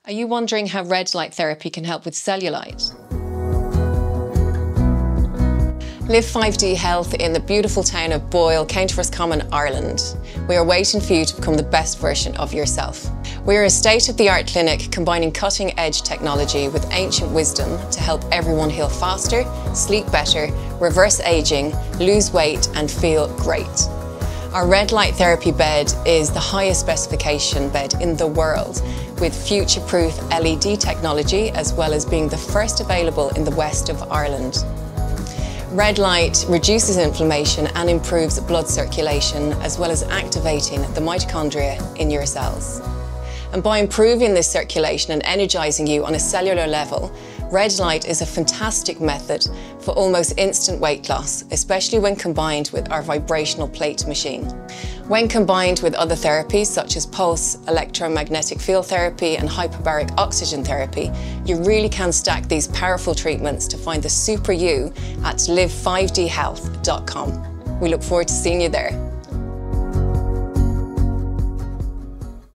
Are you wondering how red light therapy can help with cellulite? Live5D Health in the beautiful town of Boyle, County Roscommon, Ireland. We are waiting for you to become the best version of yourself. We are a state-of-the-art clinic combining cutting-edge technology with ancient wisdom to help everyone heal faster, sleep better, reverse aging, lose weight and feel great. Our red light therapy bed is the highest specification bed in the world with future-proof LED technology as well as being the first available in the west of Ireland. Red light reduces inflammation and improves blood circulation as well as activating the mitochondria in your cells. And by improving this circulation and energizing you on a cellular level, red light is a fantastic method for almost instant weight loss, especially when combined with our vibrational plate machine. When combined with other therapies such as pulse, electromagnetic field therapy and hyperbaric oxygen therapy, you really can stack these powerful treatments to find the super you at live5dhealth.com. We look forward to seeing you there.